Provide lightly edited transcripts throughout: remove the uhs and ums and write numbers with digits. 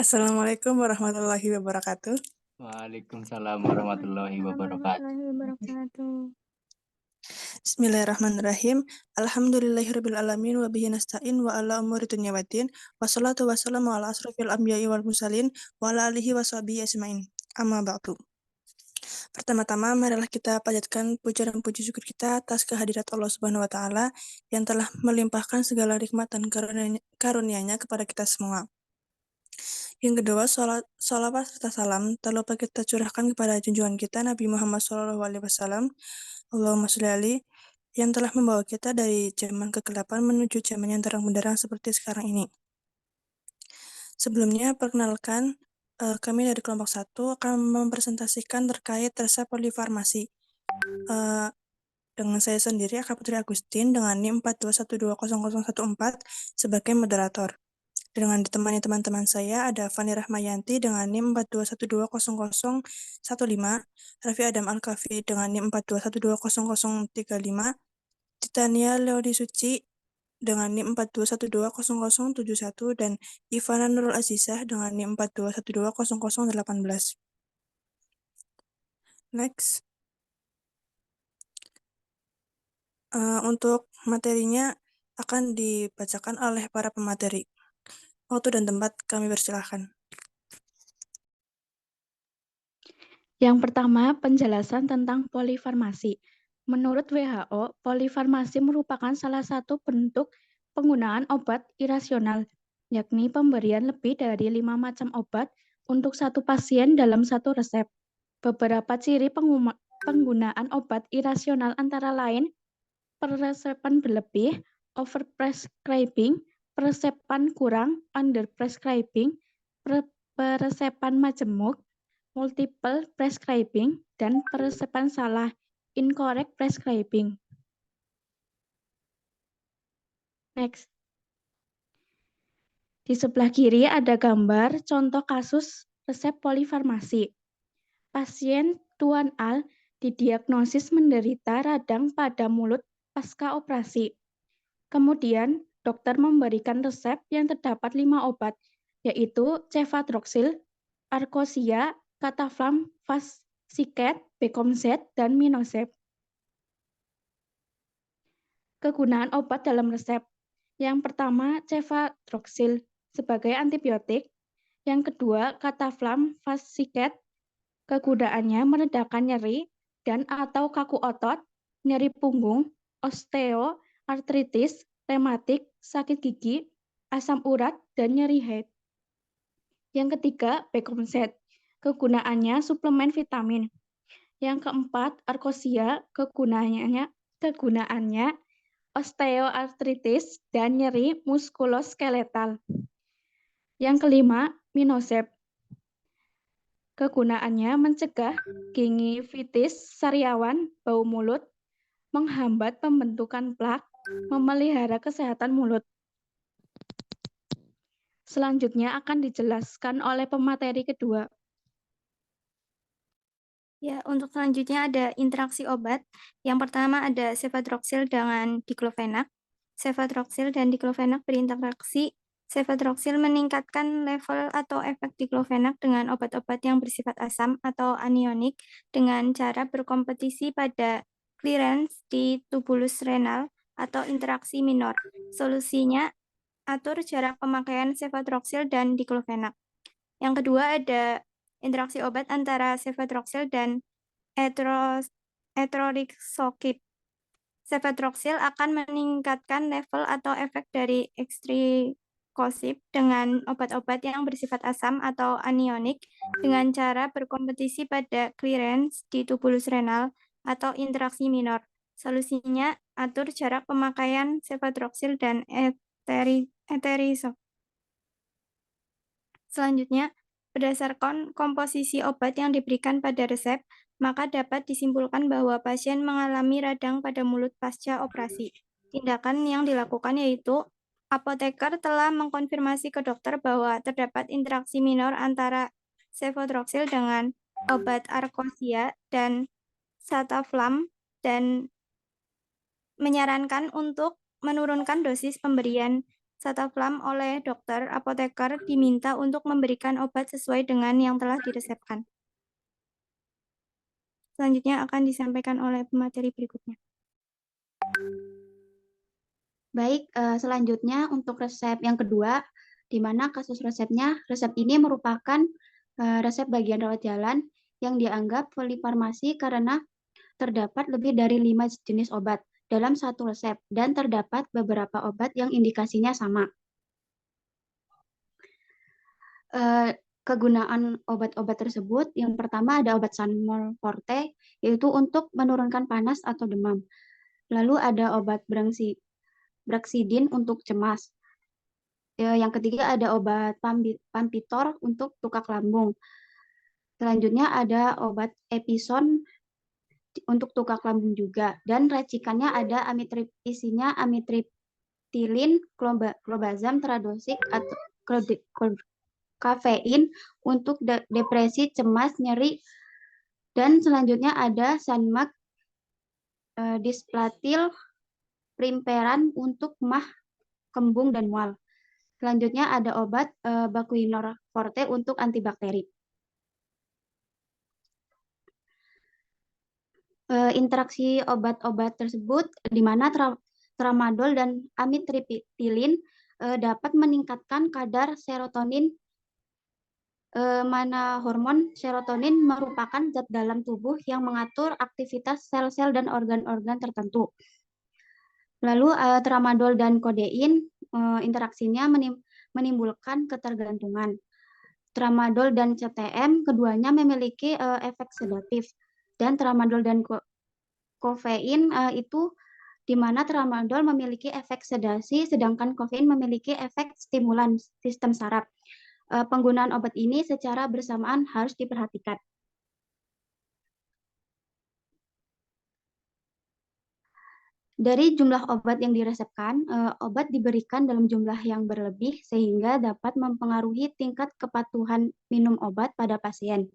Assalamualaikum warahmatullahi wabarakatuh. Waalaikumsalam warahmatullahi wabarakatuh. Bismillahirrahmanirrahim. Alhamdulillahirrabbilalamin wa bihi nasta'in wa ala umuri dunya waddin. Wassalatu wassalamu ala asrofil anbiya'i wal mursalin wa ala alihi wa sahbihi asma'in. Amma ba'du. Pertama-tama, marilah kita panjatkan puja dan puji syukur kita atas kehadirat Allah Subhanahu wa Ta'ala yang telah melimpahkan segala nikmat dan karunia-Nya kepada kita semua. Yang kedua, salawat serta salam tak lupa kita curahkan kepada junjungan kita Nabi Muhammad SAW, Allahumma sholli alaihi, yang telah membawa kita dari zaman kegelapan menuju zaman yang terang benderang seperti sekarang ini. Sebelumnya, perkenalkan, kami dari kelompok 1 akan mempresentasikan terkait resep polifarmasi. Dengan saya sendiri, Kak Putri Agustin, dengan NIM 421200014 sebagai moderator. Dengan ditemani teman-teman saya ada Fani Rahmayanti dengan NIM 421200015, Raffi Adam Al-Kafi dengan NIM 421200035, Titania Leodi Suci dengan NIM 421200071 dan Ivana Nurul Azizah dengan NIM 421200018. Next. Untuk materinya akan dibacakan oleh para pemateri. Waktu dan tempat kami persilahkan. Yang pertama, penjelasan tentang polifarmasi. Menurut WHO, polifarmasi merupakan salah satu bentuk penggunaan obat irasional, yakni pemberian lebih dari 5 macam obat untuk satu pasien dalam satu resep. Beberapa ciri penggunaan obat irasional antara lain peresepan berlebih, overprescribing, peresepan kurang, underprescribing, peresepan majemuk, multiple prescribing, dan peresepan salah, incorrect prescribing. Next. Di sebelah kiri ada gambar contoh kasus resep polifarmasi. Pasien Tuan Al didiagnosis menderita radang pada mulut pasca operasi. Kemudian, dokter memberikan resep yang terdapat 5 obat, yaitu cefadroxil, arkosia, Cataflam, Fasciket, Becomsed, dan Minosep. Kegunaan obat dalam resep. Yang pertama, cefadroxil sebagai antibiotik. Yang kedua, Cataflam, Fasciket. Kegunaannya meredakan nyeri dan atau kaku otot, nyeri punggung, osteoartritis, rematik, sakit gigi, asam urat, dan nyeri head. Yang ketiga, Becomsed. Kegunaannya suplemen vitamin. Yang keempat, arkosia. Kegunaannya osteoartritis dan nyeri muskuloskeletal. Yang kelima, Minosep. Kegunaannya mencegah gingivitis sariawan, bau mulut, menghambat pembentukan plak, memelihara kesehatan mulut. Selanjutnya akan dijelaskan oleh pemateri kedua. Ya, untuk selanjutnya ada interaksi obat. Yang pertama ada cefadroxil dengan diklofenak. Cefadroxil dan diklofenak berinteraksi. Cefadroxil meningkatkan level atau efek diklofenak dengan obat-obat yang bersifat asam atau anionik dengan cara berkompetisi pada clearance di tubulus renal atau interaksi minor. Solusinya, atur jarak pemakaian cefadroxil dan diklofenak. Yang kedua ada interaksi obat antara cefadroxil dan etrorixokid. Cefadroxil akan meningkatkan level atau efek dari ekstrikosib dengan obat-obat yang bersifat asam atau anionik dengan cara berkompetisi pada clearance di tubulus renal atau interaksi minor. Solusinya, atur jarak pemakaian cefadroxil dan eterisok. Selanjutnya, berdasarkan komposisi obat yang diberikan pada resep, maka dapat disimpulkan bahwa pasien mengalami radang pada mulut pasca operasi. Tindakan yang dilakukan yaitu, apoteker telah mengkonfirmasi ke dokter bahwa terdapat interaksi minor antara cefadroxil dengan obat arkosia dan Cataflam dan menyarankan untuk menurunkan dosis pemberian Sataplam oleh dokter, apoteker diminta untuk memberikan obat sesuai dengan yang telah diresepkan. Selanjutnya akan disampaikan oleh pemateri berikutnya. Baik, selanjutnya untuk resep yang kedua, di mana kasus resepnya, resep ini merupakan resep bagian rawat jalan yang dianggap polifarmasi karena terdapat lebih dari 5 jenis obat dalam satu resep dan terdapat beberapa obat yang indikasinya sama. Kegunaan obat-obat tersebut, yang pertama ada obat Sanmol Forte, yaitu untuk menurunkan panas atau demam. Lalu ada obat Braxidin untuk cemas. Yang ketiga ada obat Pampitor untuk tukak lambung. Selanjutnya ada obat Epison untuk tukak lambung juga. Dan racikannya ada isinya amitriptilin, clobazam, tradosik, atau kafein untuk depresi, cemas, nyeri. Dan selanjutnya ada Sanmak, Displatil, Primperan untuk mah, kembung, dan mual. Selanjutnya ada obat Bakuinor Forte untuk antibakteri. Interaksi obat-obat tersebut di mana tramadol dan amitriptilin dapat meningkatkan kadar serotonin, mana hormon serotonin merupakan zat dalam tubuh yang mengatur aktivitas sel-sel dan organ-organ tertentu. Lalu tramadol dan kodein interaksinya menimbulkan ketergantungan. Tramadol dan CTM keduanya memiliki efek sedatif, dan tramadol dan kofein itu di mana tramadol memiliki efek sedasi sedangkan kofein memiliki efek stimulan sistem saraf. Penggunaan obat ini secara bersamaan harus diperhatikan. Dari jumlah obat yang diresepkan, obat diberikan dalam jumlah yang berlebih sehingga dapat mempengaruhi tingkat kepatuhan minum obat pada pasien.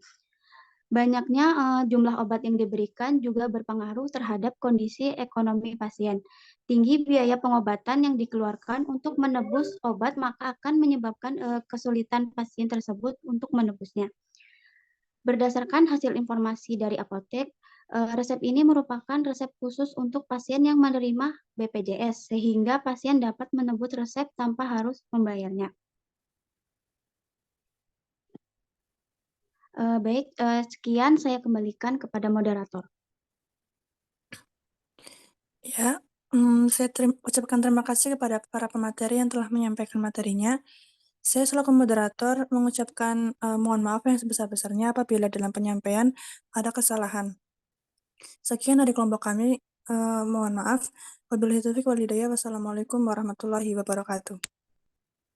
Banyaknya jumlah obat yang diberikan juga berpengaruh terhadap kondisi ekonomi pasien. Tinggi biaya pengobatan yang dikeluarkan untuk menebus obat maka akan menyebabkan kesulitan pasien tersebut untuk menebusnya. Berdasarkan hasil informasi dari apotek, resep ini merupakan resep khusus untuk pasien yang menerima BPJS, sehingga pasien dapat menebus resep tanpa harus membayarnya. Baik, sekian saya kembalikan kepada moderator. Ya, saya ucapkan terima kasih kepada para pemateri yang telah menyampaikan materinya. Saya selaku moderator mengucapkan mohon maaf yang sebesar-besarnya apabila dalam penyampaian ada kesalahan. Sekian dari kelompok kami, mohon maaf. Wabillahi taufiq wal hidayah. Wassalamualaikum warahmatullahi wabarakatuh.